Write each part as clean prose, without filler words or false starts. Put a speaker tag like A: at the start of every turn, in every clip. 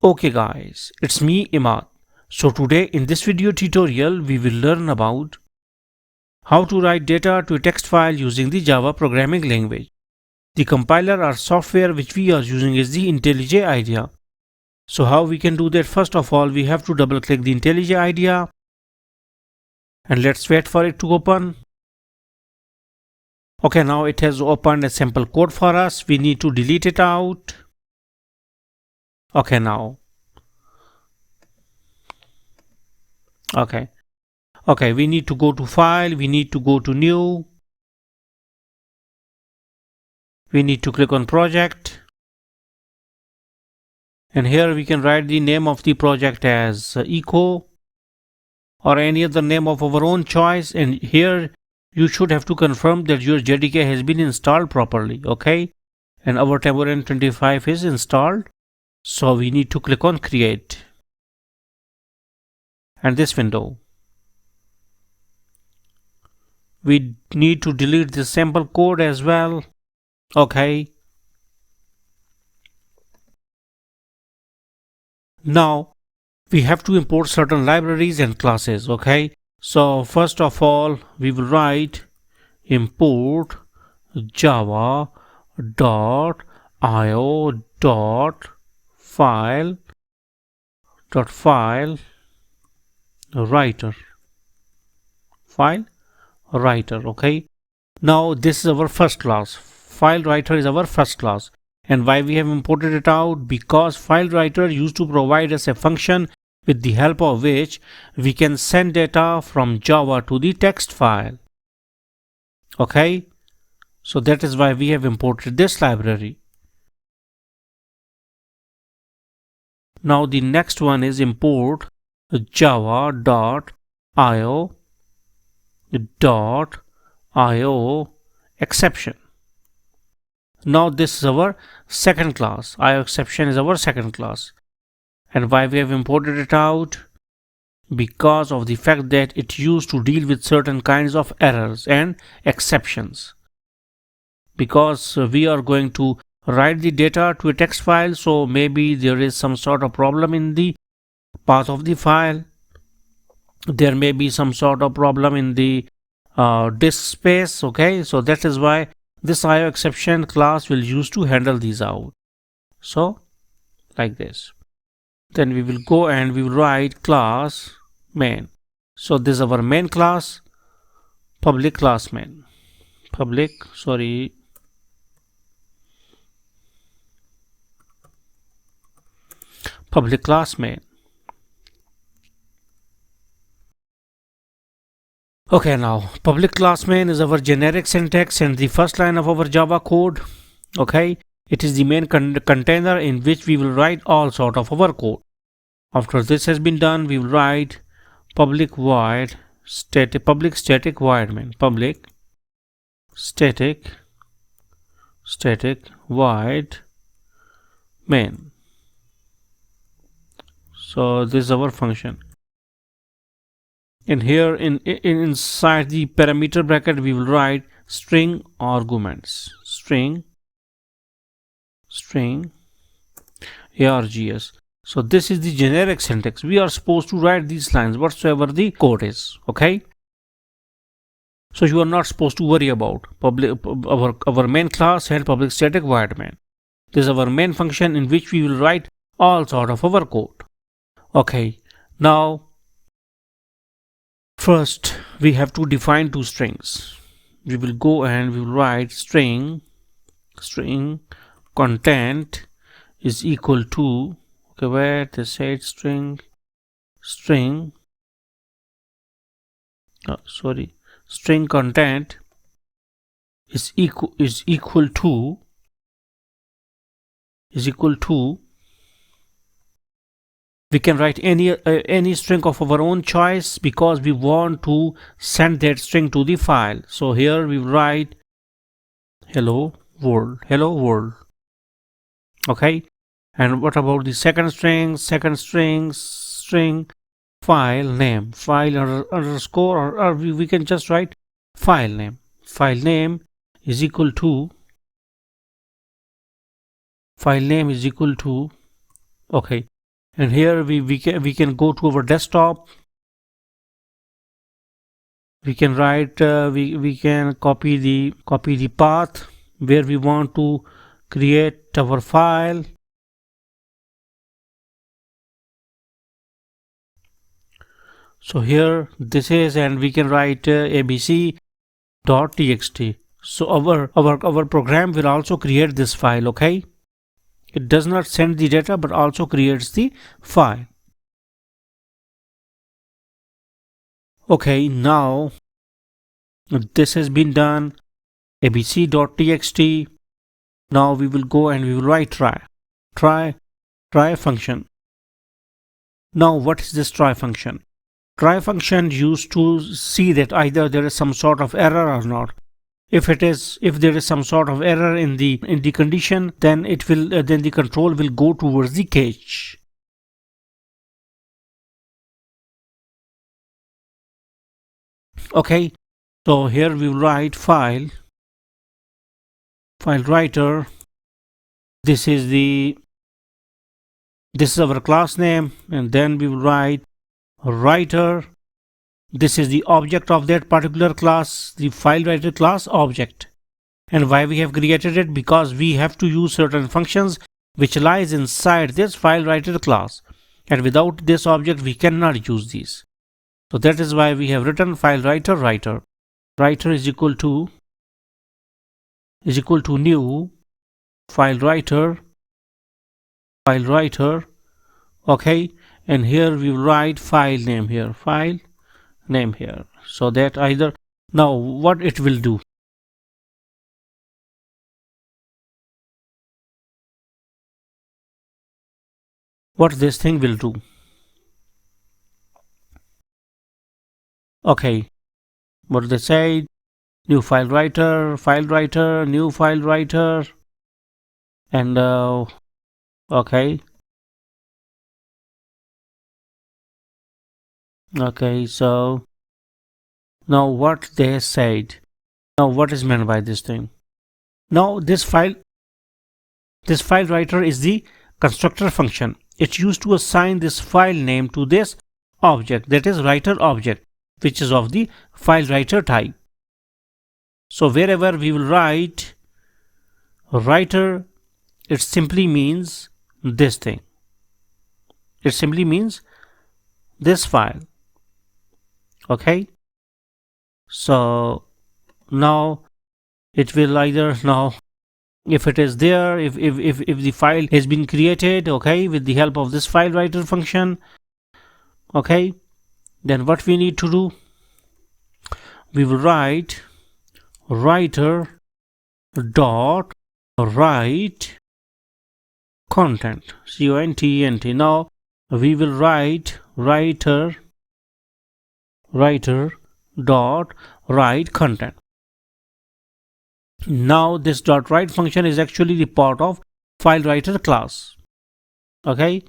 A: Okay guys, it's me Imad. So today in this video tutorial we will learn about how to write data to a text file using the Java programming language. The compiler or software which we are using is the intelliJIdea. So how we can do that? First of all, we have to double click the intelliJIdea and let's wait for it to open. Okay, now it has opened a sample code for us. We need to delete it out. Okay, now. Okay, we need to go to file, we need to go to new, we need to click on project, and here we can write the name of the project as eco or any other name of our own choice, and here you should have to confirm that your JDK has been installed properly. Okay, and our Tambourine 25 is installed, so we need to click on create and this window. We need to delete this sample code as well. Okay, now we have to import certain libraries and classes. Okay, so first of all we will write import java.io file writer. Okay, now this is our first class. File writer is our first class. And why we have imported it out? Because file writer used to provide us a function with the help of which we can send data from Java to the text file. Okay, so that is why we have imported this library. Now the next one is import java.io exception. Now this is our second class. IO exception is our second class. And why we have imported it out? Because of the fact that it used to deal with certain kinds of errors and exceptions. Because we are going to write the data to a text file, so maybe there is some sort of problem in the path of the file. There may be some sort of problem in the disk space. Okay, so that is why this IO exception class will use to handle these out. So like this. Then we will go and we will write class main. So this is our main class, public class main. Public class main. Okay, now public class main is our generic syntax and the first line of our Java code. Okay, it is the main container in which we will write all sort of our code. After this has been done, we will write public static void main. Public static void main. So this is our function. And here inside the parameter bracket we will write string arguments. String args. So this is the generic syntax. We are supposed to write these lines whatsoever the code is. Okay, so you are not supposed to worry about our main class and public static void main. This is our main function in which we will write all sort of our code. Okay, now first we have to define two strings. We will go and we will write string content is equal to, okay, where they said string content is equal to we can write any string of our own choice because we want to send that string to the file. So here we write hello world. Okay, and what about the second string? String file name, underscore, or we can just write file name. File name is equal to okay, And here we can go to our desktop. We can write we can copy the path where we want to create our file. So here this is, and we can write abc.txt. So our program will also create this file. Okay, it does not send the data but also creates the file. Okay, now this has been done. abc.txt. Now we will go and we will write try function. Now what is this try function? Try function used to see that either there is some sort of error or not. If there is some sort of error in the condition, then it will then the control will go towards the cache. Okay, so here we will write file writer. This is our class name, and then we will write writer. This is the object of that particular class, the file writer class object. And why we have created it? Because we have to use certain functions which lies inside this file writer class, and without this object we cannot use these. So that is why we have written file writer writer is equal to new file writer. Okay, and here we will write file name here, so that either now what it will do. What this thing will do. Okay, what they say, new file writer, new file writer, and okay, so now what they said. Now what is meant by this thing? Now this file writer is the constructor function. It's used to assign this file name to this object, that is writer object, which is of the file writer type. So wherever we will write writer, it simply means this thing. It simply means this file. Okay, so now it will either, now if it is there, if the file has been created, okay, with the help of this file writer function, okay, then what we need to do, we will write writer dot write content, content. Now we will write writer dot write content. Now this dot write function is actually the part of file writer class. Okay,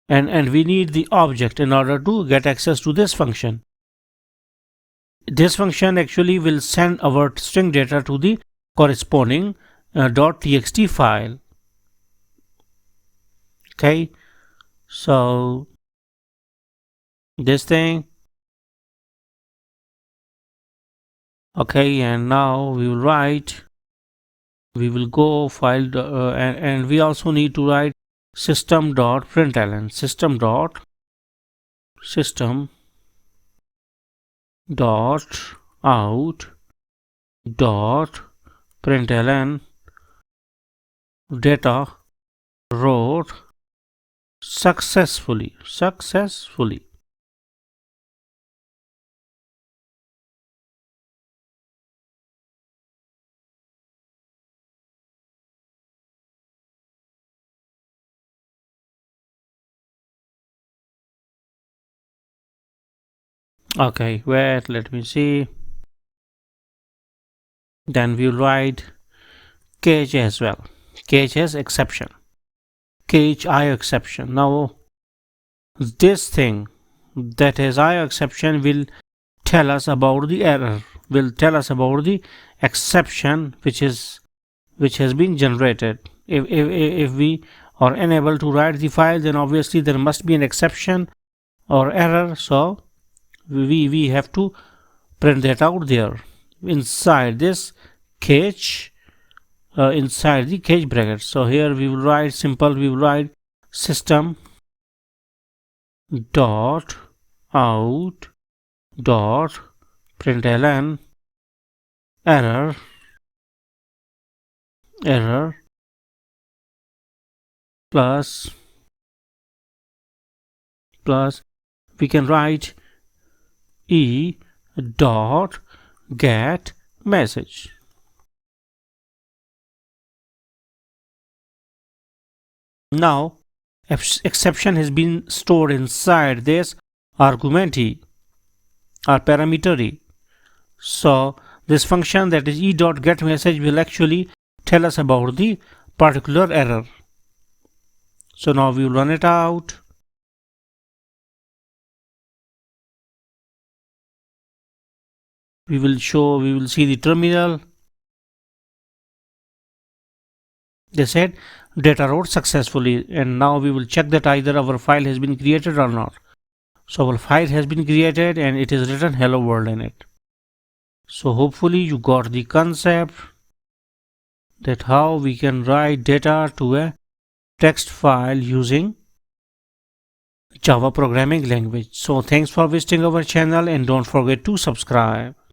A: and we need the object in order to get access to this function. This function actually will send our string data to the corresponding .txt file. Okay, so this thing. Okay, and now we will write, we will go file and we also need to write system.println, system dot out dot println data wrote successfully. Okay, wait, let me see. Then we'll write cache as well. Cache as exception. Cache IO exception. Now this thing, that is IO exception, will tell us about the error, will tell us about the exception which has been generated if we or unable to write the file, then obviously there must be an exception or error. So we have to print that out there inside this cage, inside the cage bracket. So here we will write simple, we will write system dot out dot println error plus we can write e dot get message. Now exception has been stored inside this argument e or parameter e. So this function, that is e dot get message, will actually tell us about the particular error. So now we will run it out. We will see the terminal. They said data wrote successfully, and now we will check that either our file has been created or not. So our file has been created and it is written hello world in it. So hopefully you got the concept that how we can write data to a text file using Java programming language. So thanks for visiting our channel and don't forget to subscribe.